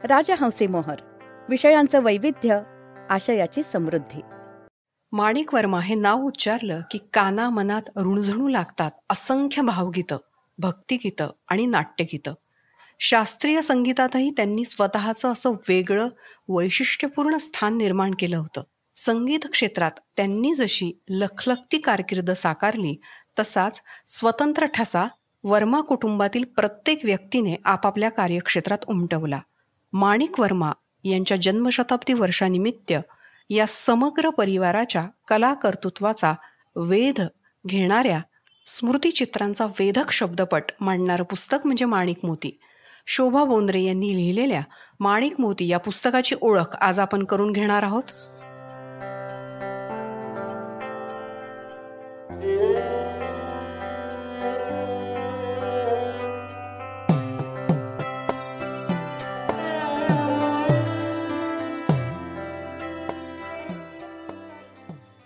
राजहंसी मोहर, विषयांचं वैविध्य, आशयाची समृद्धी. माणिक वर्मा हे नाव उच्चारलं की काना मनात रुणझुणू लागतात असंख्य भावगीतं, भक्तिगीतं आणि नाट्यगीतं. शास्त्रीय संगीतातही त्यांनी स्वतःचं असं वेगळं वैशिष्ट्यपूर्ण स्थान निर्माण केलं होतं. संगीत क्षेत्रात त्यांनी जशी लखलखती कारकीर्द साकारली, तसाच स्वतंत्र ठसा वर्मा कुटुंबातील प्रत्येक व्यक्तीने आपापल्या कार्यक्षेत्रात उमटवला. माणिक वर्मा यांच्या जन्मशताब्दी वर्षानिमित्त या समग्र परिवाराच्या कलाकर्तृत्वाचा वेध घेणाऱ्या स्मृतिचित्रांचा वेधक शब्दपट मांडणारं पुस्तक म्हणजे माणिक मोती. शोभा बोंद्रे यांनी लिहिलेल्या माणिक मोती या पुस्तकाची ओळख आज आपण करून घेणार आहोत.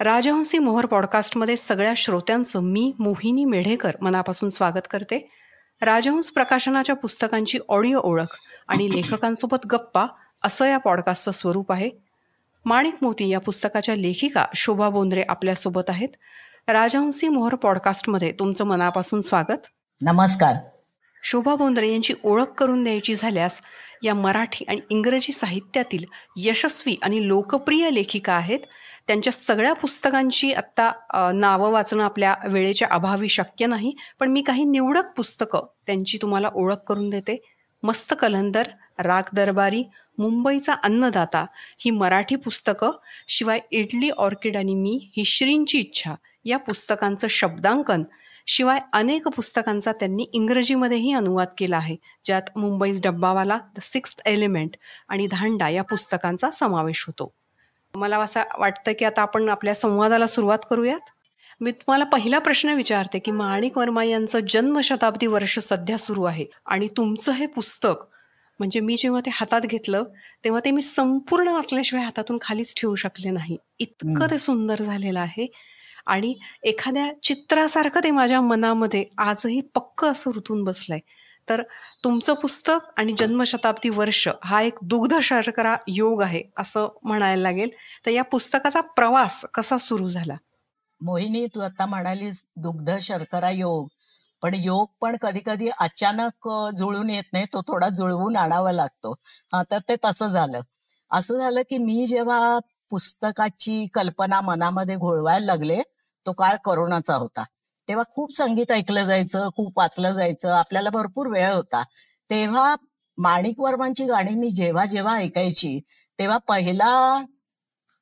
राजहंसी मोहर पॉडकास्टमध्ये सगळ्या श्रोत्यांचं मी मोहिनी मेढेकर मनापासून स्वागत करते. राजहंस प्रकाशनाच्या पुस्तकांची ऑडिओ ओळख आणि लेखकांसोबत गप्पा असं या पॉडकास्टचं स्वरूप आहे. माणिक मोती या पुस्तकाच्या लेखिका शोभा बोंद्रे आपल्यासोबत आहेत. राजहंसी मोहर पॉडकास्टमध्ये तुमचं मनापासून स्वागत. नमस्कार. शोभा बोंद्रे यांची ओळख करून द्यायची झाल्यास या मराठी आणि इंग्रजी साहित्यातील यशस्वी आणि लोकप्रिय लेखिका आहेत. त्यांच्या सगळ्या पुस्तकांची आत्ता नावं वाचणं आपल्या वेळेच्या अभावी शक्य नाही, पण मी काही निवडक पुस्तकं त्यांची तुम्हाला ओळख करून देते. मस्त कलंदर, राग दरबारी, मुंबईचा अन्नदाता ही मराठी पुस्तकं, शिवाय इडली ऑर्किड आणि मी ही श्रींची इच्छा या पुस्तकांचं शब्दांकन, शिवाय अनेक पुस्तकांचा त्यांनी इंग्रजीमध्येही अनुवाद केला आहे, ज्यात मुंबईच डब्बावाला, द सिक्स्थ एलिमेंट आणि धांडा या पुस्तकांचा समावेश होतो. मला असं वाटतं की आता आपण आपल्या संवादाला सुरुवात करूयात. मी तुम्हाला पहिला प्रश्न विचारते की माणिक वर्मा यांचं जन्मशताब्दी वर्ष सध्या सुरू आहे आणि तुमचं हे पुस्तक, म्हणजे मी जेव्हा ते हातात घेतलं तेव्हा ते मी संपूर्ण वाचल्याशिवाय हातातून खालीच ठेवू शकले नाही. इतकं ते सुंदर झालेलं आहे आणि एखाद्या चित्रासारखं ते माझ्या मनामध्ये आजही पक्क असं रुतून बसलंय. तर तुमचं पुस्तक आणि जन्मशताब्दी वर्ष हा एक दुग्ध शर्करा योग आहे असं म्हणायला लागेल. तर या पुस्तकाचा प्रवास कसा सुरू झाला? मोहिनी, तू आता म्हणालीस दुग्ध शर्करा योग, पण योग पण कधी कधी अचानक जुळून येत नाही, तो थोडा जुळवून आणावा लागतो. तर ते तसं झालं. असं झालं की मी जेव्हा पुस्तकाची कल्पना मनामध्ये घोळवायला लागले, तो काळ कोरोनाचा होता. तेव्हा खूप संगीत ऐकलं जायचं, खूप वाचलं जायचं, आपल्याला भरपूर वेळ होता. तेव्हा माणिक वर्मांची गाणी मी जेव्हा जेव्हा ऐकायची, तेव्हा पहिला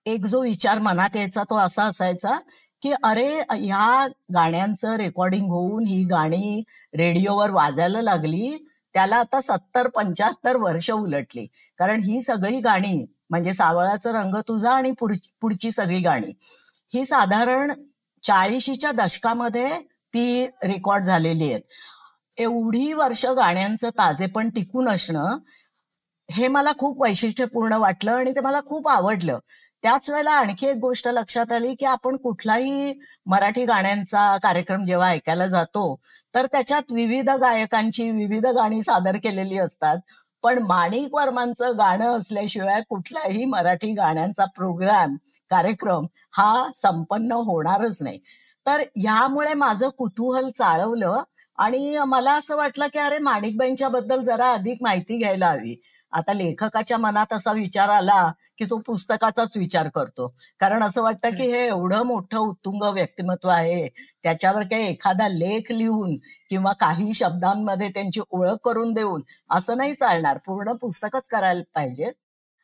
एक जो विचार मनात यायचा तो असा असायचा की अरे, ह्या गाण्यांचं रेकॉर्डिंग होऊन ही गाणी रेडिओवर वाजायला लागली, त्याला आता 70-75 वर्ष उलटली. कारण ही सगळी गाणी म्हणजे सावळाचा रंग तुझा आणि पुढची सगळी गाणी ही साधारण 40च्या दशकामध्ये ती रेकॉर्ड झालेली आहेत. एवढी वर्ष गाण्यांचं ताजेपण टिकून असणं हे मला खूप वैशिष्ट्यपूर्ण वाटलं आणि ते मला खूप आवडलं. त्याच वेळेला आणखी एक गोष्ट लक्षात आली की आपण कुठलाही मराठी गाण्यांचा कार्यक्रम जेव्हा ऐकायला जातो तर त्याच्यात विविध गायकांची विविध गाणी सादर केलेली असतात, पण माणिक वर्मांचं गाणं असल्याशिवाय कुठलाही मराठी गाण्यांचा कार्यक्रम हा संपन्न होणारच नाही. तर ह्यामुळे माझं कुतूहल चाळवलं आणि मला असं वाटलं की अरे, माणिकबाईंच्या बद्दल जरा अधिक माहिती घ्यायला हवी. आता लेखकाच्या मनात असा विचार आला की तो पुस्तकाचाच विचार करतो, कारण असं वाटतं की हे एवढं मोठं उत्तुंग व्यक्तिमत्व आहे, त्याच्यावर काही एखादा लेख लिहून किंवा काही शब्दांमध्ये त्यांची ओळख करून देऊन असं नाही चालणार, पूर्ण पुस्तकच करायला पाहिजे.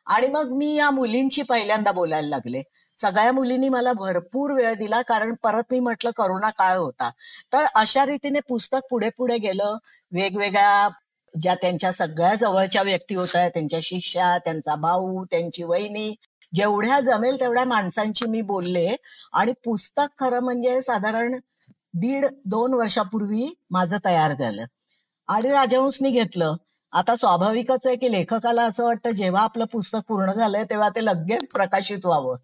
आणि मग मी या मुलींची पहिल्यांदा बोलायला लागले. सगळ्या मुलींनी मला भरपूर वेळ दिला, कारण परत मी म्हटलं करोना काळ होता. तर अशा रीतीने पुस्तक पुढे पुढे गेलं. वेगवेगळ्या ज्या त्यांच्या सगळ्या जवळच्या व्यक्ती होत्या, त्यांच्या शिष्या, त्यांचा भाऊ, त्यांची वहिनी, जेवढ्या जमेल तेवढ्या माणसांची मी बोलले आणि पुस्तक खरं म्हणजे साधारण 1.5-2 वर्षापूर्वी माझं तयार झालं आणि राजहंसनी घेतलं. आता स्वाभाविकच आहे की लेखकाला असं वाटतं जेव्हा आपलं पुस्तक पूर्ण झालंय तेव्हा ते लगेच प्रकाशित व्हावं.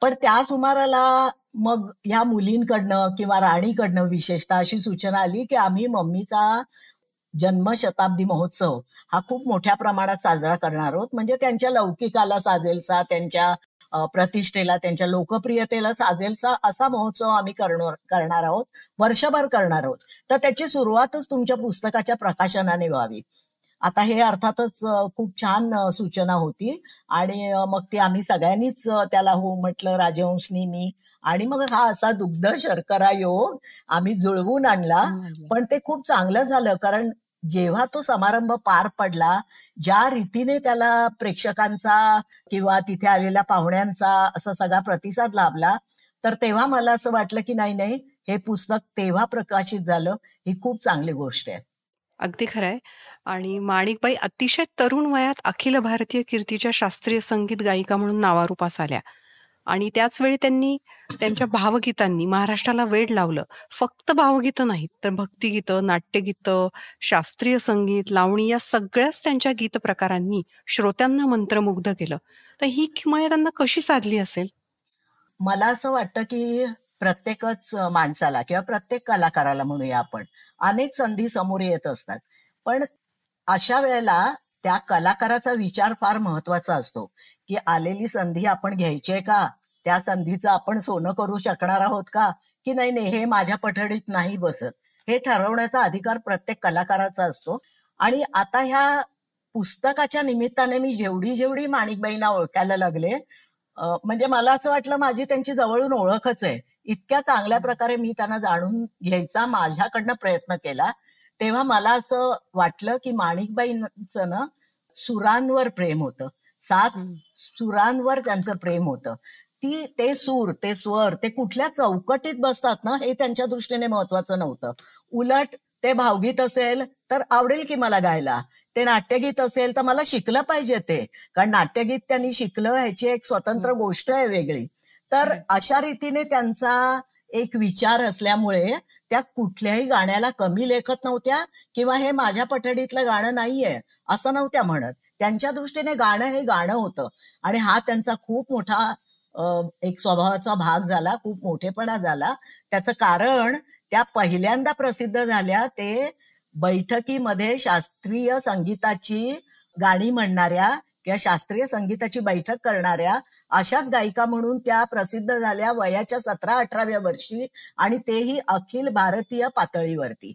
पण त्या सुमाराला मग ह्या मुलींकडनं किंवा राणीकडनं विशेषतः अशी सूचना आली की आम्ही मम्मीचा जन्मशताब्दी महोत्सव हा खूप मोठ्या प्रमाणात साजरा करणार आहोत. म्हणजे त्यांच्या लौकिकाला साजेलसा, त्यांच्या प्रतिष्ठेला, त्यांच्या लोकप्रियतेला साजेलसा असा महोत्सव आम्ही करणार आहोत, वर्षभर करणार आहोत. तर त्याची सुरुवातच तुमच्या पुस्तकाच्या प्रकाशनाने व्हावी. आता हे अर्थातच खूप छान सूचना होती आणि मग ती आम्ही सगळ्यांनीच त्याला हो म्हटलं, राजहंसनी, मी. आणि मग हा असा दुग्ध शर्करा योग आम्ही जुळवून आणला. पण ते खूप चांगलं झालं, कारण जेव्हा तो समारंभ पार पडला, ज्या रीतीने त्याला प्रेक्षकांचा किंवा तिथे आलेल्या पाहुण्यांचा असा सगळा प्रतिसाद लाभला, तर तेव्हा मला असं वाटलं की नाही नाही, हे पुस्तक तेव्हा प्रकाशित झालं, ही खूप चांगली गोष्ट आहे. अगदी खरं आहे. आणि माणिकबाई अतिशय तरुण वयात अखिल भारतीय कीर्तीच्या शास्त्रीय संगीत गायिका म्हणून नावारूपास आल्या आणि त्याच वेळी त्यांनी त्यांच्या भावगीतांनी महाराष्ट्राला वेड लावलं. फक्त भावगीतं नाहीत, तर भक्तिगीतं, नाट्यगीतं, शास्त्रीय संगीत, लावणी या सगळ्याच त्यांच्या गीत प्रकारांनी श्रोत्यांना मंत्रमुग्ध केलं. तर ही किमया त्यांना कशी साधली असेल? मला असं वाटतं की प्रत्येकच माणसाला किंवा प्रत्येक कलाकाराला म्हणूया आपण, अनेक संधी समोर येत असतात. पण अशा वेळेला त्या कलाकाराचा विचार फार महत्वाचा असतो, की आलेली संधी आपण घ्यायची आहे का? त्या संधीचं आपण सोनं करू शकणार आहोत का? की नाही नाही, हे माझ्या पठडीत नाही बसत. हे ठरवण्याचा अधिकार प्रत्येक कलाकाराचा असतो. आणि आता ह्या पुस्तकाच्या निमित्ताने मी जेवढी जेवढी माणिकबाईंना ओळखायला लागले, म्हणजे मला असं वाटलं माझी त्यांची जवळून ओळखच आहे. इतक्या चांगल्या प्रकारे मी त्यांना जाणून घ्यायचा माझ्याकडनं प्रयत्न केला. तेव्हा मला असं वाटलं की माणिकबाईंचं ना सुरांवर प्रेम होतं. 7 सुरांवर त्यांचं प्रेम होतं. ते सूर, ते स्वर, ते कुठल्या चौकटीत बसतात ना, हे त्यांच्या दृष्टीने महत्वाचं नव्हतं. उलट ते भावगीत असेल तर आवडेल की मला गायला, ते नाट्यगीत असेल तर मला शिकलं पाहिजे ते, कारण नाट्यगीत त्यांनी शिकलं ह्याची एक स्वतंत्र गोष्ट आहे वेगळी. तर अशा रीतीने त्यांचा एक विचार असल्यामुळे त्या कुठल्याही गाण्याला कमी लेखत नव्हत्या किंवा हे माझ्या पठडीतलं गाणं नाहीये असं नव्हत्या म्हणत. त्यांच्या दृष्टीने गाणं हे गाणं होतं. आणि हा त्यांचा खूप मोठा एक स्वभावाचा भाग झाला, खूप मोठेपणा झाला. त्याचं कारण त्या पहिल्यांदा प्रसिद्ध झाल्या ते बैठकीमध्ये शास्त्रीय संगीताची गाणी म्हणणाऱ्या किंवा शास्त्रीय संगीताची बैठक करणाऱ्या अशाच गायिका म्हणून त्या प्रसिद्ध झाल्या वयाच्या 17-18व्या वर्षी, आणि तेही अखिल भारतीय पातळीवरती.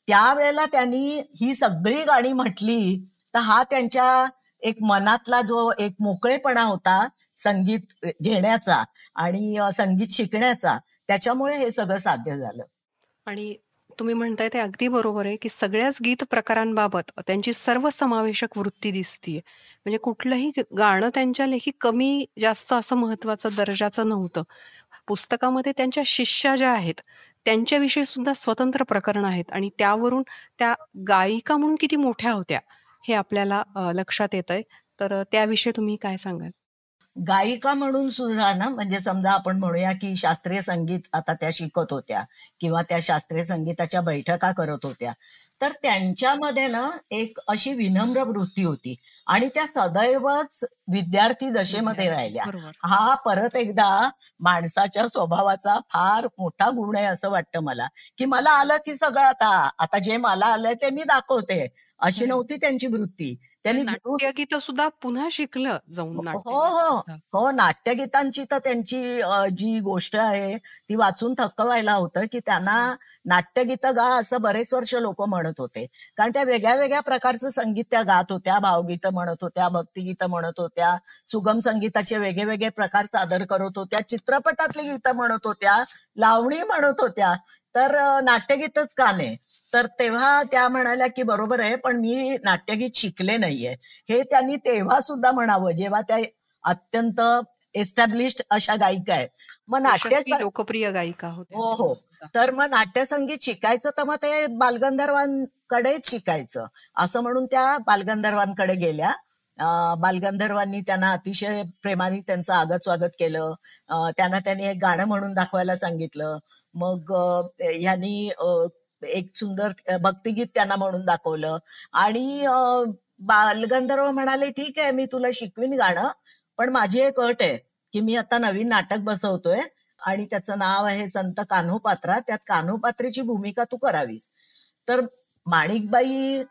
त्यावेळेला त्यांनी ही सगळी गाणी म्हटली, तर हा त्यांच्या एक मनातला जो एक मोकळेपणा होता संगीत घेण्याचा आणि संगीत शिकण्याचा, त्याच्यामुळे हे सगळं साध्य झालं. आणि तुम्ही म्हणताय ते अगदी बरोबर आहे, की सगळ्याच गीत प्रकारांबाबत त्यांची सर्वसमावेशक वृत्ती दिसतीये. म्हणजे कुठलंही गाणं त्यांच्या लेखी कमी जास्त असं महत्वाचं दर्जाचं नव्हतं. पुस्तकामध्ये त्यांच्या शिष्या ज्या आहेत, त्यांच्याविषयी सुद्धा स्वतंत्र प्रकरणं आहेत आणि त्यावरून त्या गायिका म्हणून किती मोठ्या होत्या, हे आपल्याला लक्षात येतंय. तर त्याविषयी तुम्ही काय सांगाल? गायिका म्हणून सुद्धा ना, म्हणजे समजा आपण म्हणूया की शास्त्रीय संगीत आता त्या शिकत होत्या किंवा त्या शास्त्रीय संगीताच्या बैठका करत होत्या, तर त्यांच्यामध्ये ना एक अशी विनम्र वृत्ती होती आणि त्या सदैवच विद्यार्थी दशेमध्ये राहिल्या. बरोबर. हा परत एकदा माणसाच्या स्वभावाचा फार मोठा गुण आहे असं वाटतं मला, की मला आलं की सगळं आता आता जे मला आलंय ते मी दाखवते, अशी नव्हती त्यांची वृत्ती. त्यांनी नाट्यगीतं सुद्धा पुन्हा शिकलं जाऊन हो नाट्यगीत हो सुद्धा. हो, नाट्यगीतांची तर त्यांची जी गोष्ट आहे ती वाचून थक्क व्हायला होतं, की त्यांना नाट्यगीतं गा असं बरेच वर्ष लोक म्हणत होते. कारण त्या वेगळ्या वेगळ्या प्रकारचं संगीत त्या गात होत्या. भावगीतं म्हणत होत्या, भक्तिगीतं म्हणत होत्या, सुगम संगीताचे वेगळे वेगळे प्रकार सादर करत होत्या, चित्रपटातली गीतं म्हणत होत्या, लावणी म्हणत होत्या. तर नाट्यगीतच का नाही? तर तेव्हा त्या म्हणाल्या की बरोबर आहे, पण मी नाट्यगीत शिकले नाहीये. हे त्यांनी तेव्हा सुद्धा म्हणावं जेव्हा त्या अत्यंत एस्टॅब्लिश्ड अशा गायिका आहेत. मग यशस्वी लोकप्रिय गायिका होत्या हो हो, तेव्हा सुद्धा. तर मग नाट्यसंगीत शिकायचं तर मग ते बालगंधर्वांकडेच शिकायचं असं म्हणून त्या बालगंधर्वांकडे गेल्या. बालगंधर्वांनी त्यांना अतिशय प्रेमाने त्यांचं आगत स्वागत केलं. त्यांनी एक गाणं म्हणून दाखवायला सांगितलं. मग ह्यांनी एक सुंदर भक्तिगीत त्यांना म्हणून दाखवलं आणि बालगंधर्व म्हणाले ठीक आहे, मी तुला शिकवीन गाणं, पण माझी एक अट आहे की मी आता नवीन नाटक बसवतोय आणि त्याचं नाव आहे संत कान्होपात्रा, त्यात कान्होपात्रेची भूमिका तू करावीस. तर माणिकबाई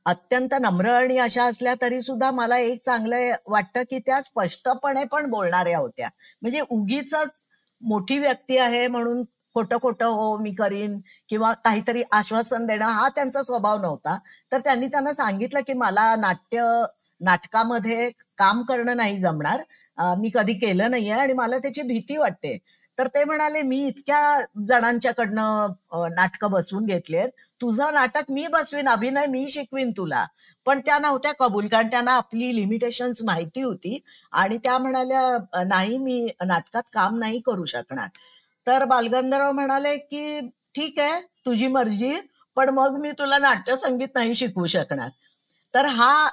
अत्यंत नम्र आणि अशा असल्या तरी सुद्धा मला एक चांगलं वाटतं की त्या स्पष्टपणे पण बोलणाऱ्या होत्या. म्हणजे उगीच मोठी व्यक्ती आहे म्हणून खोटं खोटं हो मी करीन किंवा काहीतरी आश्वासन देणं हा त्यांचा स्वभाव नव्हता. तर त्यांनी त्यांना सांगितलं की मला नाटकामध्ये काम करणं नाही जमणार, मी कधी केलं नाहीये आणि मला त्याची भीती वाटते. तर ते म्हणाले मी इतक्या जणांच्याकडनं नाटकं बसवून घेतलेत, तुझं नाटक मी बसवीन, अभिनय मी शिकवीन तुला. पण त्या नव्हत्या कबूल, कारण त्यांना आपली लिमिटेशन्स माहिती होती आणि त्या म्हणाल्या नाही मी नाटकात काम नाही करू शकणार. तर बालगंधर्व म्हणाले की ठीक आहे तुझी मर्जी, पण मग मी तुला नाट्यसंगीत नाही शिकवू शकणार. तर हा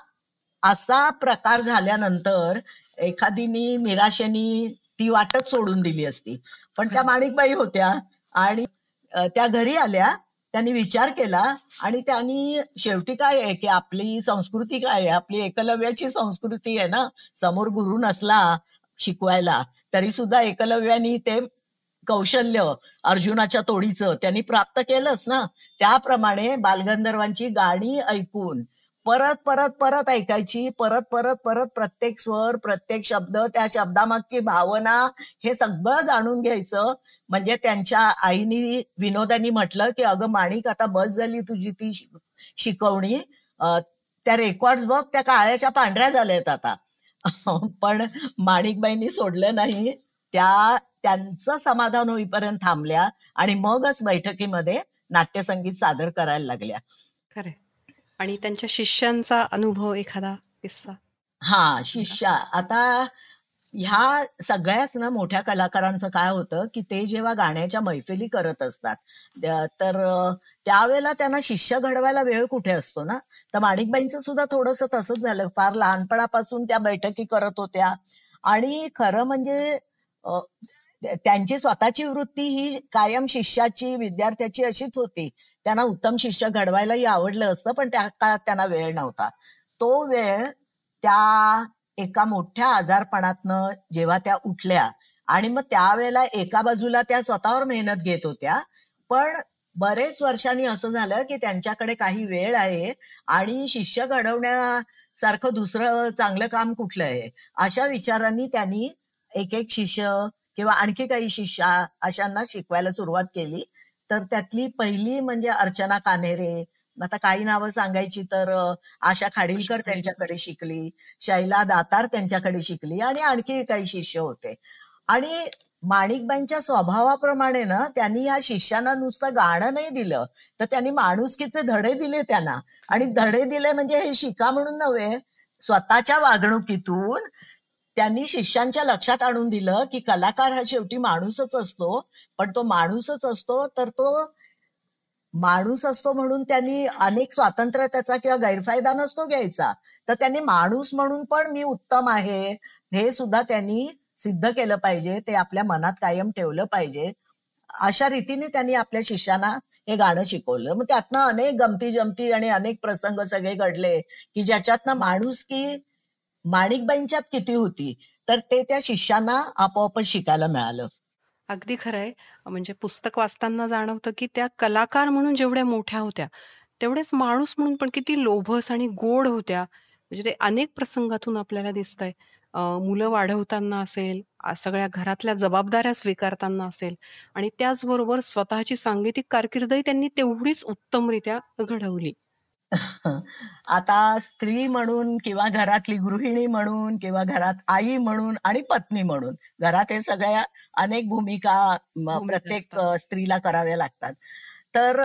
असा प्रकार झाल्यानंतर एखादीनी निराशेनी ती वाटच सोडून दिली असती. पण त्या माणिकबाई होत्या आणि त्या घरी आल्या, त्यांनी विचार केला आणि त्यांनी शेवटी काय आहे की आपली संस्कृती काय आहे, आपली एकलव्याची संस्कृती आहे ना, समोर गुरु नसला शिकवायला तरी सुद्धा एकलव्यानी ते कौशल्य अर्जुनाच्या तोडीचं त्यांनी प्राप्त केलंच ना. त्याप्रमाणे बालगंधर्वांची गाणी ऐकून परत परत परत ऐकायची, परत परत परत प्रत्येक स्वर प्रत्येक शब्द त्या शब्दामागची भावना हे सगळं जाणून घ्यायचं. म्हणजे त्यांच्या आईनी विनोदानी म्हटलं की अगं माणिक आता बस झाली तुझी ती शिकवणी, त्या रेकॉर्ड बघ त्या काळ्याच्या पांढऱ्या झाल्यात आता. पण माणिकबाईंनी सोडलं नाही, त्यांचं समाधान होईपर्यंत थांबल्या आणि मगच बैठकीमध्ये नाट्यसंगीत सादर करायला लागल्या. खरंय. आणि त्यांच्या शिष्यांचा अनुभव एखादा किस्सा? हा शिष्या, आता ह्या सगळ्याच ना मोठ्या कलाकारांचं काय होतं की ते जेव्हा गाण्याच्या मैफिली करत असतात तर त्यावेळेला त्यांना शिष्य घडवायला वेळ कुठे असतो ना. तर माणिकबाईंचं सुद्धा थोडंसं तसंच झालं. फार लहानपणापासून त्या बैठकी करत होत्या आणि खरं म्हणजे त्यांची स्वतःची वृत्ती ही कायम शिष्याची विद्यार्थ्याची अशीच होती. त्यांना उत्तम शिष्य घडवायलाही आवडलं असतं पण त्या काळात त्यांना वेळ नव्हता. तो वेळ त्या एका मोठ्या आजारपणातनं जेव्हा त्या उठल्या आणि मग त्यावेळेला एका बाजूला त्या स्वतःवर मेहनत घेत होत्या, पण बरेच वर्षांनी असं झालं की त्यांच्याकडे काही वेळ आहे आणि शिष्य घडवण्यासारखं दुसरं चांगलं काम कुठलं आहे, अशा विचारांनी त्यांनी एक एक शिष्य किंवा आणखी काही शिष्य अशांना शिकवायला सुरुवात केली. तर त्यातली पहिली म्हणजे अर्चना कान्हेरे, आता काही नावं सांगायची तर आशा खाडीलकर त्यांच्याकडे शिकली, शैला दातार त्यांच्याकडे शिकली आणि आणखी काही शिष्य होते. आणि माणिकबाईंच्या स्वभावाप्रमाणे ना त्यांनी या शिष्यांना नुसतं गाणं नाही दिलं, तर त्यांनी माणुसकीचे धडे दिले त्यांना. आणि धडे दिले म्हणजे हे शिका म्हणून नव्हे, स्वतःच्या वागणुकीतून त्यांनी शिष्यांच्या लक्षात आणून दिलं की कलाकार हा शेवटी माणूसच असतो, पण तो माणूसच असतो तर तो माणूस असतो म्हणून त्यांनी अनेक स्वातंत्र्य त्याचा किंवा गैरफायदा नसतो घ्यायचा. तर त्यांनी माणूस म्हणून पण मी उत्तम आहे हे सुद्धा त्यांनी सिद्ध केलं पाहिजे, ते आपल्या मनात कायम ठेवलं पाहिजे. अशा रीतीने त्यांनी आपल्या शिष्यांना हे गाणं शिकवलं. मग त्यातनं अनेक गमती जमती आणि अनेक प्रसंग सगळे घडले की ज्याच्यातनं माणूस की माणिकबाईंच्यात किती होती तर ते त्या शिष्यांना आपोआपच शिकायला मिळालं. अगदी खरंय. म्हणजे पुस्तक वाचताना जाणवतं की त्या कलाकार म्हणून जेवढ्या मोठ्या होत्या तेवढेच माणूस म्हणून पण किती लोभस आणि गोड होत्या. म्हणजे ते अनेक प्रसंगातून आपल्याला दिसतंय. मुलं वाढवताना असेल, सगळ्या घरातल्या जबाबदाऱ्या स्वीकारताना असेल आणि त्याचबरोबर स्वतःची सांगीतिक कारकीर्दही त्यांनी तेवढीच उत्तमरित्या घडवली. आता स्त्री म्हणून किंवा घरातली गृहिणी म्हणून किंवा घरात आई म्हणून आणि पत्नी म्हणून घरात हे सगळ्या अनेक भूमिका भूमिका प्रत्येक असतात. स्त्रीला कराव्या लागतात. तर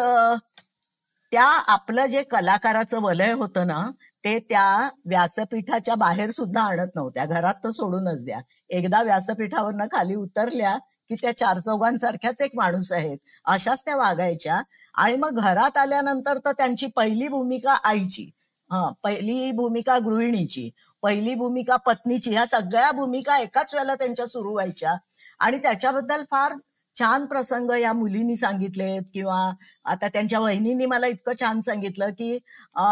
त्या आपलं जे कलाकाराचं वलय होतं ना ते त्या व्यासपीठाच्या बाहेर सुद्धा आणत नव्हत्या. घरात तर सोडूनच द्या. एकदा व्यासपीठावरनं खाली उतरल्या की त्या चार चौघांसारख्याच एक माणूस आहेत अशाच त्या वागायच्या. आणि मग घरात आल्यानंतर तर त्यांची पहिली भूमिका आईची, पहिली भूमिका गृहिणीची, पहिली भूमिका पत्नीची, ह्या सगळ्या भूमिका एकाच वेळेला त्यांच्या सुरू व्हायच्या. आणि त्याच्याबद्दल फार छान प्रसंग या मुलींनी सांगितलेत किंवा आता त्यांच्या वहिनींनी मला इतकं छान सांगितलं की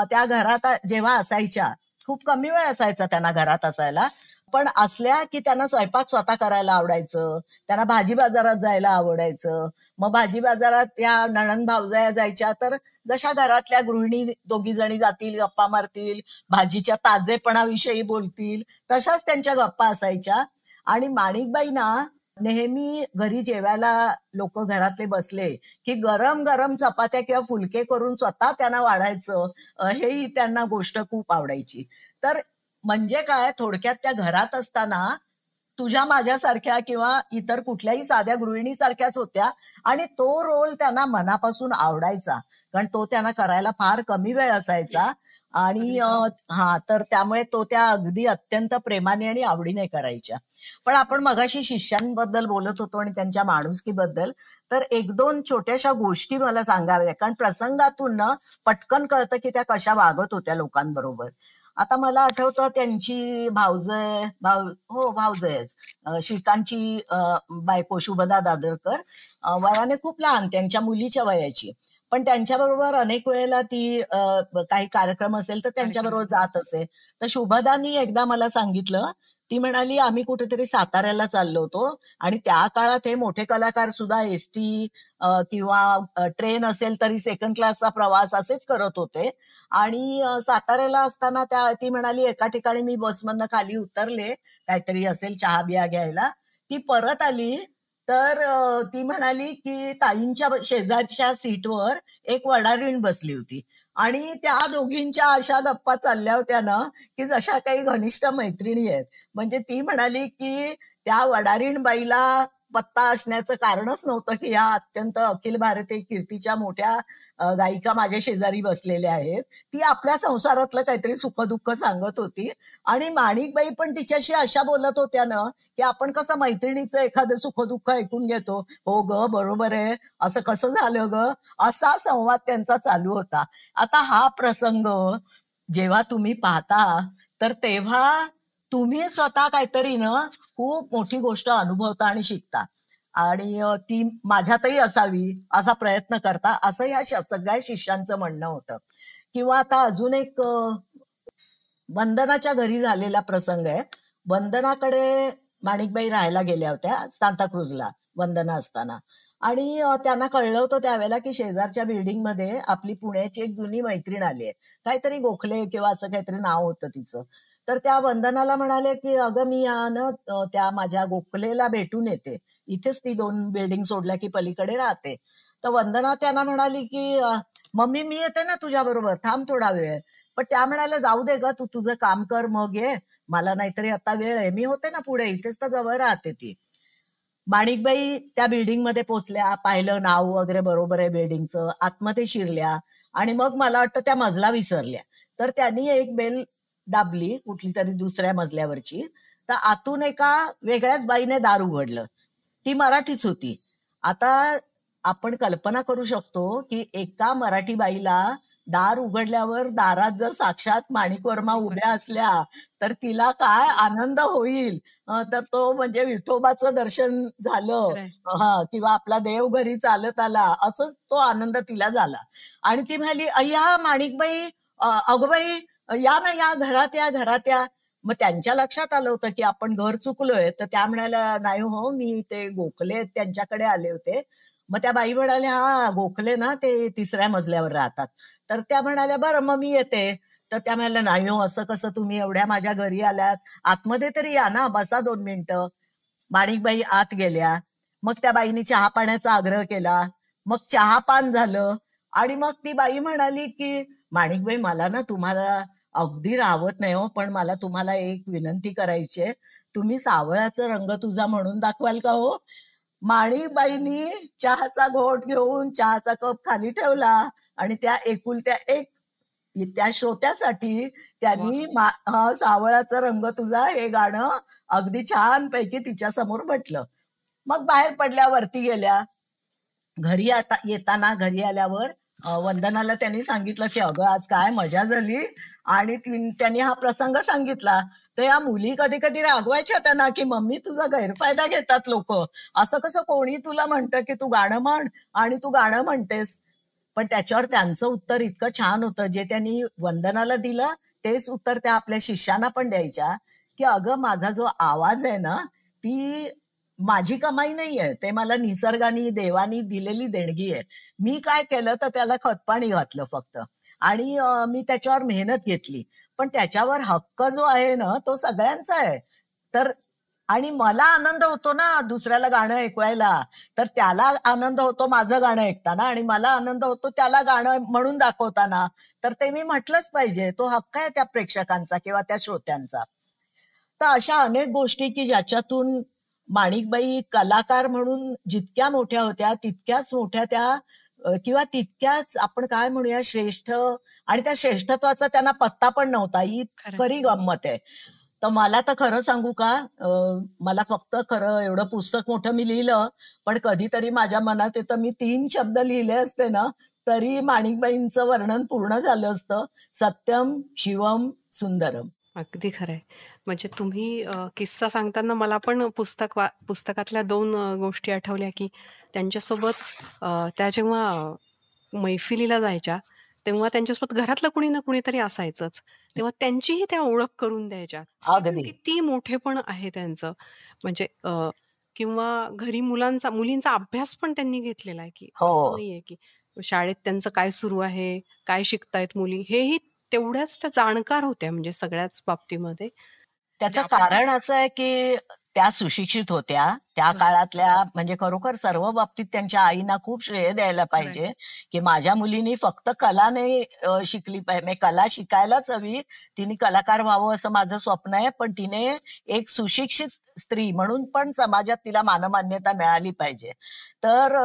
त्या घरात जेव्हा असायच्या, खूप कमी वेळ असायचा त्यांना घरात असायला, पण असल्या की त्यांना स्वयंपाक स्वतः करायला आवडायचं, त्यांना भाजी बाजारात जायला आवडायचं. मग भाजी बाजारात या नणंद भावजया जायच्या तर जशा घरातल्या गृहिणी दोघी जणी जातील, गप्पा मारतील, भाजीच्या ताजेपणाविषयी बोलतील, तशाच त्यांच्या गप्पा असायच्या. आणि माणिकबाई ना नेहमी घरी जेवायला लोक घरातले बसले की गरम गरम चपात्या किंवा फुलके करून स्वतः त्यांना वाढायचं, हेही त्यांना गोष्ट खूप आवडायची. तर म्हणजे काय, थोडक्यात त्या घरात असताना तुझ्या माझ्यासारख्या किंवा इतर कुठल्याही साध्या गृहिणीसारख्याच होत्या आणि तो रोल त्यांना मनापासून आवडायचा, कारण तो त्यांना करायला फार कमी वेळ असायचा. आणि तर त्यामुळे तो त्या अगदी अत्यंत प्रेमाने आणि आवडीने करायच्या. पण आपण मगाशी शिष्यांबद्दल बोलत होतो आणि त्यांच्या माणुसकीबद्दल, तर एक दोन छोट्याशा गोष्टी मला सांगाव्या, कारण प्रसंगातून ना पटकन कळतं की त्या कशा वागत होत्या लोकांबरोबर. आता मला आठवतं त्यांची भावजयच श्रीकांतची बायको शुभदा दादरकर, वयाने खूप लहान, त्यांच्या मुलीच्या वयाची, पण त्यांच्याबरोबर अनेक वेळेला ती काही कार्यक्रम असेल तर त्यांच्याबरोबर जात असे. तर शुभदानी एकदा मला सांगितलं, ती म्हणाली आम्ही कुठेतरी साताऱ्याला चाललो होतो आणि त्या काळात हे मोठे कलाकार सुद्धा एसटी किंवा ट्रेन असेल तरी सेकंड क्लासचा प्रवास असेच करत होते. आणि साताऱ्याला असताना ती म्हणाली एका ठिकाणी मी बसमधनं खाली उतरले, काहीतरी असेल चहा बिया घ्यायला, ती परत आली तर ती म्हणाली की ताईंच्या शेजारच्या सीटवर एक वडारीण बसली होती आणि त्या दोघींच्या अशा गप्पा चालल्या होत्या ना की जशा काही घनिष्ठ मैत्रिणी आहेत. म्हणजे ती म्हणाली की त्या वडारीण बाईला पत्ता असण्याचं कारणच नव्हतं की या अत्यंत अखिल भारतीय कीर्तीच्या मोठ्या गायिका माझ्या शेजारी बसलेल्या आहेत. ती आपल्या संसारातलं काहीतरी सुखदुःख सांगत होती आणि माणिकबाई पण तिच्याशी अशा बोलत होत्या ना की आपण कसं मैत्रिणीचं एखादं सुखदुःख ऐकून घेतो, हो ग बरोबर आहे, असं कसं झालं ग, असा संवाद त्यांचा चालू होता. आता हा प्रसंग जेव्हा तुम्ही पाहता तर तेव्हा तुम्ही स्वतः काहीतरी ना खूप मोठी गोष्ट अनुभवता आणि शिकता आणि ती माझ्यातही असावी असा प्रयत्न करता, असं या सगळ्या शिष्यांचं म्हणणं होतं. किंवा आता अजून एक वंदनाच्या घरी झालेला प्रसंग आहे. वंदनाकडे माणिकबाई राहायला गेल्या होत्या सांताक्रूजला वंदना असताना, आणि त्यांना कळलं होतं त्यावेळेला की शेजारच्या बिल्डिंगमध्ये आपली पुण्याची एक जुनी मैत्रीण आली आहे, काहीतरी गोखले किंवा असं काहीतरी नाव होतं तिचं. तर त्या वंदनाला म्हणाले की अगं मी त्या माझ्या गोखलेला भेटून येते, इथेच ती 2 बिल्डिंग सोडल्या की पलीकडे राहते. तर वंदना त्यांना म्हणाली की मम्मी मी येते ना तुझ्या बरोबर, थांब थोडा वेळ. पण त्या म्हणाल्या जाऊ दे ग, तू तुझं काम कर मग ये, मला नाहीतरी आता वेळ आहे, मी होते ना पुढे, इथेच तर जवळ राहते ती. माणिकबाई त्या बिल्डिंग मध्ये पोहोचल्या, पाहिलं नाव वगैरे बरोबर आहे बिल्डिंगचं, आतमध्ये शिरल्या आणि मग मला वाटतं त्या मजला विसरल्या. तर त्यांनी एक बेल दाबली कुठली तरी दुसऱ्या मजल्यावरची, तर आतून एका वेगळ्याच बाईने दार उघडलं. ती मराठीच होती. आता आपण कल्पना करू शकतो की एका मराठी बाईला दार उघडल्यावर दारात जर साक्षात माणिक वर्मा उभ्या असल्या तर तिला काय आनंद होईल. तर तो म्हणजे विठोबाचं दर्शन झालं, किंवा आपला देव घरी चालत आला, असंच तो आनंद तिला झाला. आणि ती म्हणाली अय्या माणिकबाई, अगोबाई या ना, या घरात या, घरात या. मग त्यांच्या लक्षात आलं होतं की आपण घर चुकलोय, तर त्या म्हणाल्या नाही हो, मी ते गोखले त्यांच्याकडे आले होते. मग त्या बाई म्हणाल्या हा गोखले ना, ते 3ऱ्या मजल्यावर राहतात. तर त्या म्हणाल्या बरं मग मी येते. तर त्या म्हणाल्या नाही हो, असं कसं, तुम्ही एवढ्या माझ्या घरी आल्यात, आतमध्ये तरी या ना, बसा 2 मिनिटं. माणिकबाई आत गेल्या. मग त्या बाईनी चहा पाण्याचा आग्रह केला. मग चहा पान झालं आणि मग ती बाई म्हणाली की माणिकबाई मला ना तुम्हाला अगदी राहवत नाही हो, पण मला तुम्हाला एक विनंती करायची आहे, तुम्ही सावळाचा रंग तुझा म्हणून दाखवाल का हो. माणिकबाईंनी चहाचा घोट घेऊन चहाचा कप खाली ठेवला आणि त्या एकुलत्या एक त्या श्रोत्यासाठी त्यांनी सावळाचा रंग तुझा हे गाणं अगदी छान पैकी तिच्या समोर म्हटलं. मग बाहेर पडल्या, वरती गेल्या. घरी येताना घरी आल्यावर वंदनाला त्यांनी सांगितलं की अगं आज काय मजा झाली, आणि त्यांनी हा प्रसंग सांगितला. तर या मुली कधी कधी रागवायच्या त्यांना की मम्मी तुझा गैरफायदा घेतात लोक, असं कसं कोणी तुला म्हणतं की तू गाणं म्हण आणि तू गाणं म्हणतेस. पण त्याच्यावर त्यांचं उत्तर इतकं छान होतं, जे त्यांनी वंदनाला दिलं तेच उत्तर त्या आपल्या शिष्यांना पण द्यायच्या की अगं माझा जो आवाज आहे ना, ती माझी कमाई नाहीये, ते मला निसर्गाने देवानी दिलेली देणगी आहे. मी काय केलं तर त्याला खतपाणी घातलं फक्त, आणि मी त्याच्यावर मेहनत घेतली. पण त्याच्यावर हक्क जो आहे ना तो सगळ्यांचा आहे. तर आणि मला आनंद होतो ना दुसऱ्याला गाणं ऐकवायला, तर त्याला आनंद होतो माझं गाणं ऐकताना, आणि मला आनंद होतो त्याला गाणं म्हणून दाखवताना. तर ते मी म्हटलंच पाहिजे, तो हक्क आहे त्या प्रेक्षकांचा किंवा त्या श्रोत्यांचा. तर अशा अनेक गोष्टी की ज्याच्यातून माणिकबाई कलाकार म्हणून जितक्या मोठ्या होत्या तितक्याच मोठ्या त्या, किंवा तितक्याच आपण काय म्हणूया श्रेष्ठ, आणि त्या श्रेष्ठत्वाचा त्यांना पत्ता पण नव्हता, ही खरंय. खरी गंमत आहे. तर मला तर खरं सांगू का, मला फक्त खरं एवढं पुस्तक मोठं मी लिहिलं, पण कधीतरी माझ्या मनात येतं मी 3 शब्द लिहिले असते ना तरी माणिकबाईंचं वर्णन पूर्ण झालं असतं. सत्यम शिवम सुंदरम. अगदी खरंय. म्हणजे तुम्ही किस्सा सांगताना मला पण पुस्तकातल्या 2 गोष्टी आठवल्या, की त्यांच्यासोबत त्या जेव्हा मैफिलीला जायच्या, तेव्हा त्यांच्यासोबत घरातलं कुणी ना कुणीतरी असायचंच. तेव्हा त्यांचीही त्या ओळख करून द्यायच्या. हे पण अगदी. किती मोठेपण आहे त्यांचं. म्हणजे किंवा घरी मुलींचा अभ्यास पण त्यांनी घेतलेला आहे, की हो. असं नाहीये, की शाळेत त्यांचं काय सुरू आहे, काय शिकतायत मुली, हेही तेवढ्याच त्या जाणकार होत्या म्हणजे सगळ्याच बाबतीमध्ये. म्हणजे त्याचं आपण कारण असं आहे की त्या सुशिक्षित होत्या त्या बरोबर. काळातल्या, म्हणजे खरोखर सर्व बाबतीत त्यांच्या आईना खूप श्रेय द्यायला खरंय. पाहिजे, की माझ्या मुलीनी फक्त कला नाही शिकली पाहिजे, म्हणजे कला शिकायलाच हवी, तिने कलाकार व्हावं असं माझं स्वप्न आहे, पण तिने एक सुशिक्षित स्त्री म्हणून पण समाजात तिला मानमान्यता मिळाली पाहिजे. तर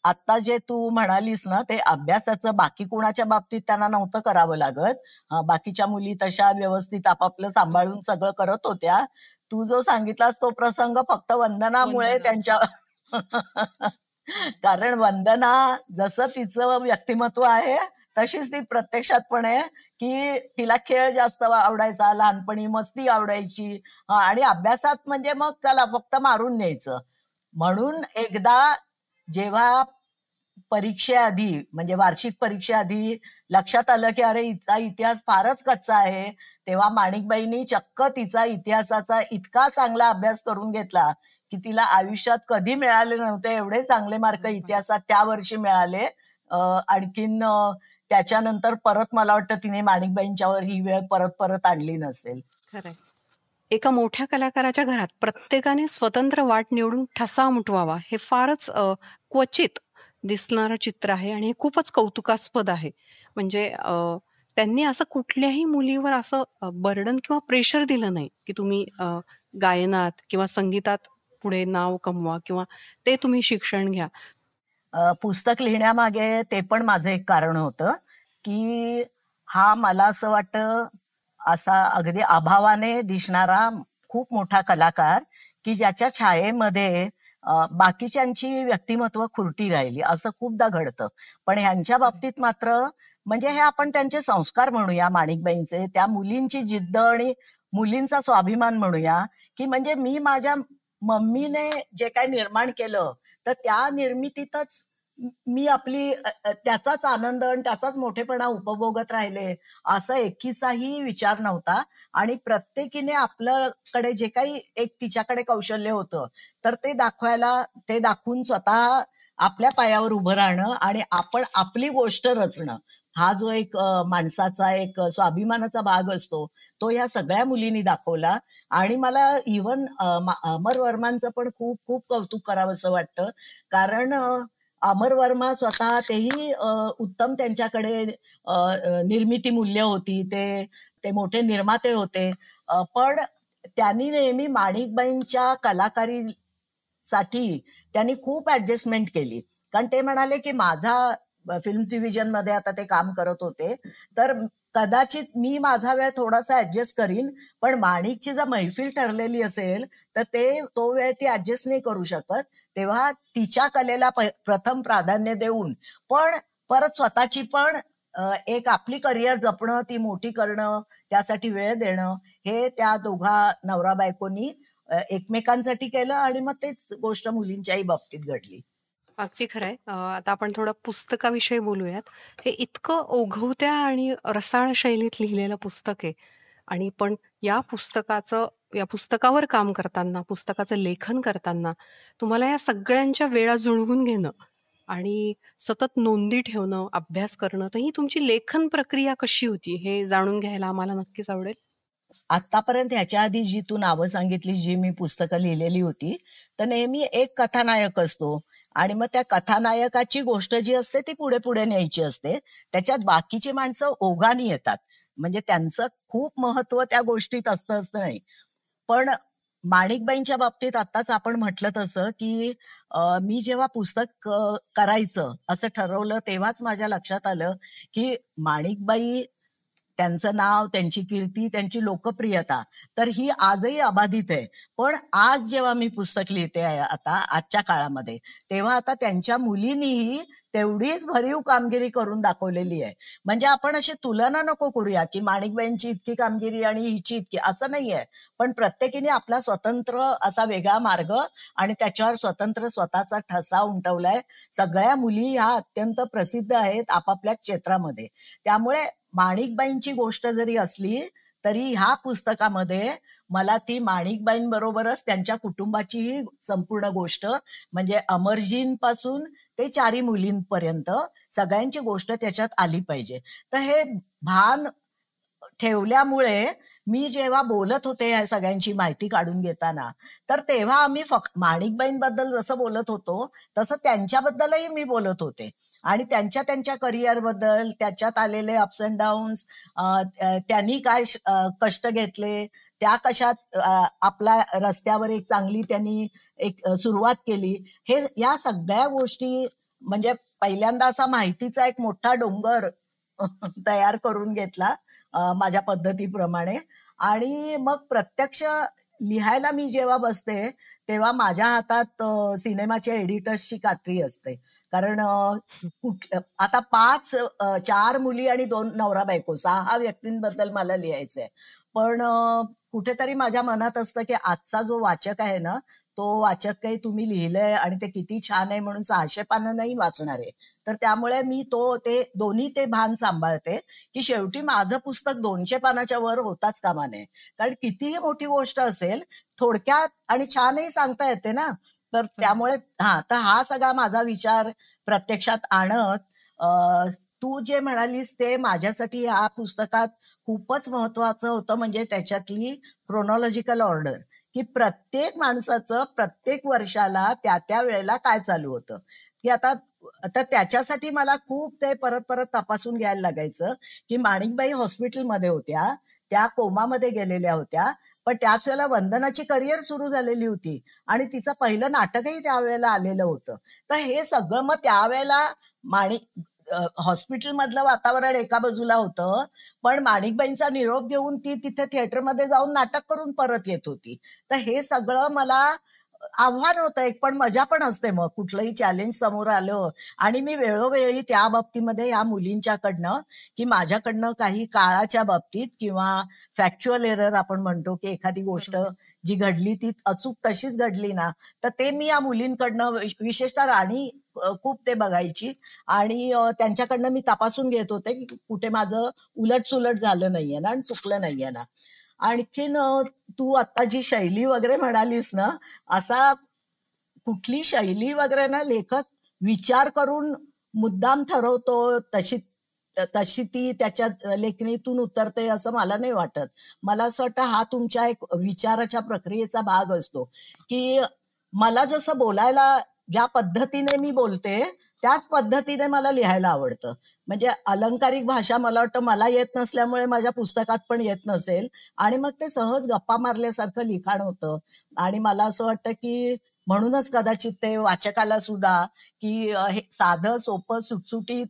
आता जे तू म्हणालीस ना ते अभ्यासाचं बाकी कुणाच्या बाबतीत त्यांना नव्हतं करावं लागत. बाकीच्या मुली तशा व्यवस्थित आपापलं सांभाळून सगळं करत होत्या. तू जो सांगितलास तो प्रसंग फक्त वंदनामुळे वंदना. त्यांच्या कारण वंदना जसं तिचं व्यक्तिमत्व आहे तशीच ती प्रत्यक्षात पण आहे, की तिला खेळ जास्त आवडायचा, लहानपणी मस्ती आवडायची, आणि अभ्यासात म्हणजे मग त्याला फक्त मारून न्यायचं. म्हणून एकदा जेव्हा परीक्षेआधी, म्हणजे वार्षिक परीक्षेआधी लक्षात आलं की अरे हिचा इतिहास फारच कच्चा आहे, तेव्हा माणिकबाईंनी चक्क तिचा इतिहासाचा इतका चांगला अभ्यास करून घेतला की तिला आयुष्यात कधी मिळाले नव्हते एवढे चांगले मार्क बरोबर. इतिहासात त्या वर्षी मिळाले. आणखीन त्याच्यानंतर परत मला वाटतं तिने माणिकबाईंच्यावर ही वेळ परत परत आणली नसेल. खरंय. एका मोठ्या कलाकाराच्या घरात प्रत्येकाने स्वतंत्र वाट निवडून ठसा उमटवावा हे फारच क्वचित दिसणारं चित्र आहे आणि हे खूपच कौतुकास्पद आहे. म्हणजे त्यांनी असं कुठल्याही मुलीवर असं बर्डन किंवा प्रेशर दिलं नाही, की तुम्ही गायनात किंवा संगीतात पुढे नाव कमवा किंवा ते तुम्ही शिक्षण घ्या. पुस्तक लिहिण्यामागे ते पण माझं एक कारण होतं, की हा मला असं वाटतं असा अगदी अभावाने दिसणारा खूप मोठा कलाकार, की ज्याच्या छायेमध्ये बाकीच्यांची व्यक्तिमत्व खुरटी राहिली असं खूपदा घडतं. पण ह्यांच्या बाबतीत मात्र म्हणजे हे आपण त्यांचे संस्कार म्हणूया माणिकबाईंचे, त्या मुलींची जिद्द आणि मुलींचा स्वाभिमान म्हणूया, की म्हणजे मी माझ्या मम्मीने जे काही निर्माण केलं तर त्या निर्मितीतच मी आपली त्याचाच आनंद आणि त्याचाच मोठेपणा उपभोगत राहिले असा एकीचाही विचार नव्हता. आणि प्रत्येकीने आपल्याकडे जे काही एक तिच्याकडे कौशल्य होतं तर ते ते दाखवून स्वतः आपल्या पायावर उभं राहणं आणि आपण आपली गोष्ट रचणं, हा जो एक माणसाचा एक स्वाभिमानाचा भाग असतो तो या सगळ्या मुलींनी दाखवला. आणि मला इव्हन अमर वर्मांचं पण खूप खूप कौतुक करावंसं वाटतं. कारण अमर वर्मा स्वतः तेही उत्तम त्यांच्याकडे निर्मिती मूल्य होती, ते मोठे निर्माते होते. पण त्यांनी नेहमी माणिकबाईंच्या कलाकारीसाठी त्यांनी खूप ऍडजस्टमेंट केली. कारण ते म्हणाले की माझा फिल्म डिव्हिजन मध्ये आता ते काम करत होते, तर कदाचित मी माझा वेळ थोडासा ऍडजस्ट करीन, पण माणिकची जर मैफिल ठरलेली असेल तर तो वेळ ती ऍडजस्ट नाही करू शकत. तेव्हा तिच्या कलेला प्रथम प्राधान्य देऊन पण परत स्वतःची पण एक आपली करिअर जपणं, ती मोठी करणं, त्यासाठी वेळ देणं, हे त्या दोघा नवरा बायकोनी एकमेकांसाठी केलं. आणि मग तेच गोष्ट मुलींच्याही बाबतीत घडली. अगदी खरंय. आता आपण थोडं पुस्तकाविषयी बोलूयात. हे इतकं ओघवत्या आणि रसाळ शैलीत लिहिलेलं पुस्तक आहे आणि पण या पुस्तकाचं या पुस्तकावर काम करताना, पुस्तकाचं लेखन करताना तुम्हाला या सगळ्यांच्या वेळा जुळवून घेणं आणि सतत नोंदी ठेवणं, अभ्यास करणं, तर ही तुमची लेखन प्रक्रिया कशी होती हे जाणून घ्यायला आम्हाला नक्कीच आवडेल. आतापर्यंत ह्याच्या आधी जी तू नावं सांगितली, जी मी पुस्तकं लिहिलेली होती, तर नेहमी एक कथानायक असतो आणि मग त्या कथानायकाची गोष्ट जी असते ती पुढे पुढे न्यायची असते. त्याच्यात बाकीची माणसं ओघाने येतात. म्हणजे त्यांचं खूप महत्व त्या गोष्टीत असतं असं नाही. पण माणिकबाईंच्या बाबतीत आत्ताच आपण म्हटलं तसं, की मी जेव्हा पुस्तक करायचं असं ठरवलं, तेव्हाच माझ्या लक्षात आलं, की माणिकबाई, त्यांचं नाव, त्यांची कीर्ती, त्यांची लोकप्रियता तर ही आजही अबाधित आहे. पण आज जेव्हा मी पुस्तक लिहिते आहे आता आजच्या काळामध्ये, तेव्हा आता त्यांच्या मुलींनीही तेवढीच भरीव कामगिरी करून दाखवलेली आहे. म्हणजे आपण अशी तुलना नको करूया, की माणिकबाईंची इतकी कामगिरी आणि हिची इतकी, असं नाहीये. पण प्रत्येकीने आपला स्वतंत्र असा वेगळा मार्ग आणि त्याच्यावर स्वतंत्र स्वतःचा ठसा उमटवलाय. सगळ्या मुली ह्या अत्यंत प्रसिद्ध आहेत आपापल्या क्षेत्रामध्ये. त्यामुळे माणिकबाईंची गोष्ट जरी असली तरी ह्या पुस्तकामध्ये मला ती माणिकबाईंबरोबरच त्यांच्या कुटुंबाचीही संपूर्ण गोष्ट, म्हणजे अमरजींपासून ते 4 मुलींपर्यंत सगळ्यांची गोष्ट त्याच्यात आली पाहिजे. तर हे भान ठेवल्यामुळे मी जेव्हा बोलत होते या सगळ्यांची माहिती काढून घेताना, तर तेव्हा आम्ही फक्त माणिकबाईंबद्दल जसं बोलत होतो तसं त्यांच्याबद्दलही मी बोलत होते. आणि त्यांच्या त्यांच्या करिअरबद्दल, त्याच्यात आलेले अप्स अँड डाऊन्स, त्यांनी काय कष्ट घेतले, त्या कशात आपल्या रस्त्यावर एक चांगली त्यांनी एक सुरुवात केली, हे या सगळ्या गोष्टी, म्हणजे पहिल्यांदा असा माहितीचा एक मोठा डोंगर तयार करून घेतला माझ्या पद्धतीप्रमाणे. आणि मग प्रत्यक्ष लिहायला मी जेव्हा बसते तेव्हा माझ्या हातात सिनेमाच्या एडिटर्सची कात्री असते. कारण आता 4 मुली आणि 2 नवरा बायको, 6 व्यक्तींबद्दल मला लिहायचंय. पण कुठेतरी माझ्या मनात असतं की आजचा जो वाचक आहे ना, तो वाचक काही तुम्ही लिहिलंय आणि ते किती छान आहे म्हणून 600 पानं नाही वाचणार आहे. तर त्यामुळे मी ते दोन्ही ते भान सांभाळते, की शेवटी माझं पुस्तक 200 पानाच्या वर होताच कामा नये. कारण कितीही मोठी गोष्ट असेल, थोडक्यात आणि छानही सांगता येते ना. तर त्यामुळे तर हा सगळा माझा विचार प्रत्यक्षात आणत, तू जे म्हणालीस ते माझ्यासाठी या पुस्तकात खूपच महत्वाचं होतं. म्हणजे त्याच्यातली क्रोनॉलॉजिकल ऑर्डर, की प्रत्येक माणसाचं प्रत्येक वर्षाला त्या त्या वेळेला काय चालू होतं, की आता त्याच्यासाठी मला खूप ते परत परत तपासून घ्यायला लागायचं, की माणिकबाई हॉस्पिटलमध्ये होत्या, त्या कोमामध्ये गेलेल्या होत्या, पण त्याच वेळेला वंदनाची करिअर सुरू झालेली होती आणि तिचं पहिलं नाटकही त्यावेळेला आलेलं होतं. तर हे सगळं मग त्यावेळेला हॉस्पिटल मधलं वातावरण एका बाजूला होतं, पण माणिकबाईंचा निरोप घेऊन ती तिथे थिएटरमध्ये जाऊन नाटक करून परत येत होती. तर हे सगळं मला आव्हान होतं एक, पण मजा पण असते. मग कुठलंही चॅलेंज समोर आलं आणि मी वेळोवेळी त्या बाबतीमध्ये या मुलींच्याकडनं, की माझ्याकडनं काही काळाच्या बाबतीत किंवा फॅक्च्युअल एरर आपण म्हणतो, की एखादी गोष्ट जी घडली ती अचूक तशीच घडली ना, तर ते मी या मुलींकडनं, विशेषतः राणी खूप ते बघायची आणि त्यांच्याकडनं मी तपासून घेत होते, की कुठे माझं उलट झालं नाहीये ना आणि चुकलं नाहीये ना. आणखीन तू आता जी शैली वगैरे म्हणालीस ना, असा कुठली शैली वगैरे ना लेखक विचार करून मुद्दाम ठरवतो तशी तशी ती त्याच्या लेखणीतून उतरते असं मला नाही वाटत. मला असं वाटतं हा तुमच्या एक विचाराच्या प्रक्रियेचा भाग असतो, की मला जसं बोलायला, ज्या पद्धतीने मी बोलते त्याच पद्धतीने मला लिहायला आवडतं. म्हणजे अलंकारिक भाषा मला वाटतं मला येत नसल्यामुळे माझ्या पुस्तकात पण येत नसेल आणि मग ते सहज गप्पा मारल्यासारखं लिखाण होतं. आणि मला असं वाटतं की म्हणूनच कदाचित ते वाचकाला सुद्धा, की हे साधं सोपं सुटसुटीत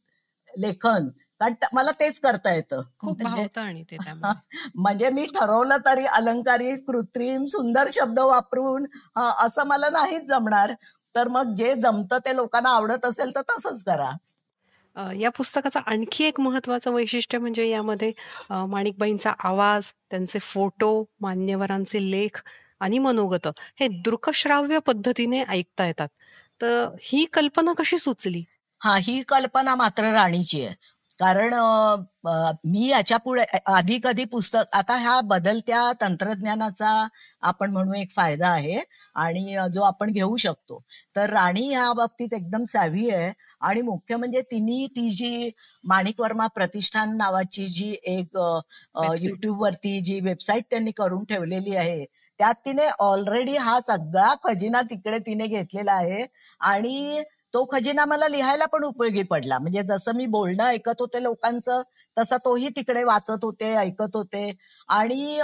लेखन, कारण मला तेच करता येतं. खूप म्हणजे भावतं आणि ते त्यामुळे. म्हणजे मी ठरवलं तरी अलंकारिक, कृत्रिम, सुंदर शब्द वापरून असं मला नाहीच जमणार. तर मग जे जमतं ते लोकांना आवडत असेल तर तसंच करा. या पुस्तकाचं आणखी एक महत्वाचं वैशिष्ट्य म्हणजे यामध्ये माणिकबाईंचा आवाज, त्यांचे फोटो, मान्यवरांचे लेख आणि मनोगतं हे दृकश्राव्य पद्धतीने ऐकता येतात. तर ही कल्पना कशी सुचली? ही कल्पना मात्र राणीची आहे. कारण मी याच्यापुढे आधी कधी पुस्तक, आता ह्या बदलत्या तंत्रज्ञानाचा आपण म्हणू एक फायदा आहे आणि जो आपण घेऊ शकतो. तर राणी ह्या बाबतीत एकदम सॅव्ही आहे. आणि मुख्य म्हणजे तिने ती जी माणिक वर्मा प्रतिष्ठान नावाची जी एक Website. युट्यूबवरती जी वेबसाईट त्यांनी करून ठेवलेली आहे, त्यात तिने ऑलरेडी हा सगळा खजिना तिकडे तिने घेतलेला आहे. आणि तो खजिना मला लिहायला पण उपयोगी पडला. म्हणजे जसं मी बोलणं ऐकत होते लोकांचं, तसं तोही तिकडे वाचत होते, ऐकत होते. आणि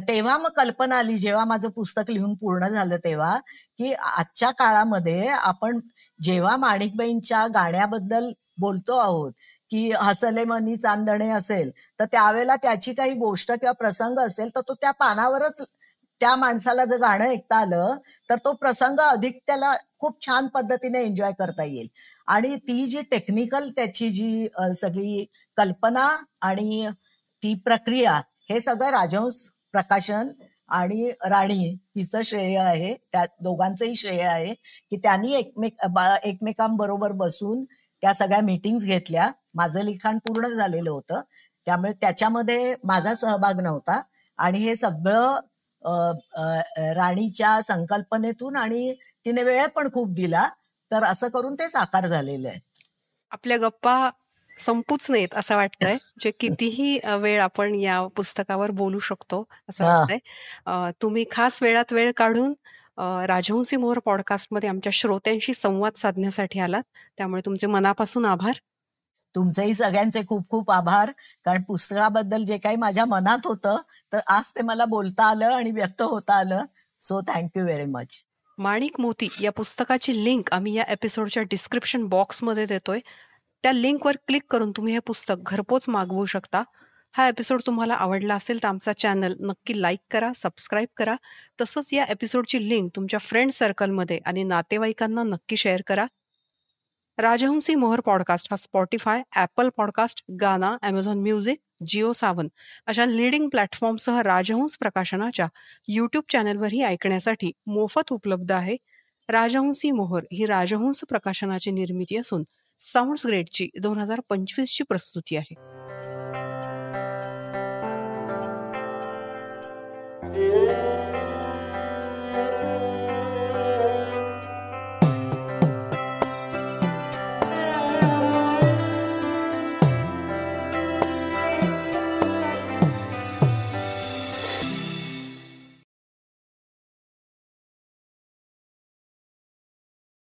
तेव्हा मग कल्पना आली, जेव्हा माझं पुस्तक लिहून पूर्ण झालं तेव्हा, की आजच्या काळामध्ये आपण जेव्हा माणिकबाईंच्या गाण्याबद्दल बोलतो आहोत, की हसले मनी चांदणे असेल, तर त्यावेळेला त्याची काही गोष्ट किंवा प्रसंग असेल, तर तो त्या पानावरच त्या माणसाला जर गाणं ऐकता आलं, तर तो प्रसंग अधिक त्याला खूप छान पद्धतीने एन्जॉय करता येईल. आणि ती जी टेक्निकल त्याची जी सगळी कल्पना आणि ती प्रक्रिया, हे सगळं राजहंस प्रकाशन आणि राणी हिचं श्रेय आहे. त्या दोघांचंही श्रेय आहे की त्यांनी एकमेकांबरोबर बसून त्या सगळ्या मीटिंग्स घेतल्या. माझं लिखाण पूर्ण झालेलं होतं, त्यामुळे त्याच्यामध्ये माझा सहभाग नव्हता. आणि हे सगळं राणीच्या संकल्पनेतून, आणि तिने वेळ पण खूप दिला, तर असं करून ते साकार झालेलं आहे. आपल्या गप्पा संपूच नयेत असं वाटतंय. जे कितीही वेळ आपण या पुस्तकावर बोलू शकतो असं हा. वाटतंय. तुम्ही खास वेळात वेळ काढून राजहंसी मोहर पॉडकास्टमध्ये आमच्या श्रोत्यांशी संवाद साधण्यासाठी आलात, त्यामुळे तुमचे मनापासून आभार. तुमचेही सगळ्यांचे खूप खूप आभार. कारण पुस्तकाबद्दल जे काही माझ्या मनात होतं, तर आज ते मला बोलता आलं आणि व्यक्त होता आलं. So thank you very much. Manik Moti या पुस्तकाची लिंक आम्ही या एपिसोडच्या डिस्क्रिप्शन बॉक्समध्ये देतोय. त्या लिंकवर क्लिक करून तुम्ही हे पुस्तक घरपोच मागवू शकता. हा एपिसोड तुम्हाला आवडला असेल तर आमचा चॅनल नक्की लाईक करा, सबस्क्राईब करा. तसंच या एपिसोडची लिंक तुमच्या फ्रेंड सर्कलमध्ये आणि नातेवाईकांना नक्की शेअर करा. राजहंसी मोहर पॉडकास्ट हा स्पॉटिफाय, ॲपल पॉडकास्ट, गाना, ॲमेझॉन म्युझिक, जिओ सावन अशा लीडिंग प्लॅटफॉर्मसह राजहंस प्रकाशनाच्या यूट्यूब चॅनलवरही ऐकण्यासाठी मोफत उपलब्ध आहे. राजहंसी मोहर ही राजहंस प्रकाशनाची निर्मिती असून साऊंड्स ग्रेडची 2025 ची प्रस्तुती आहे.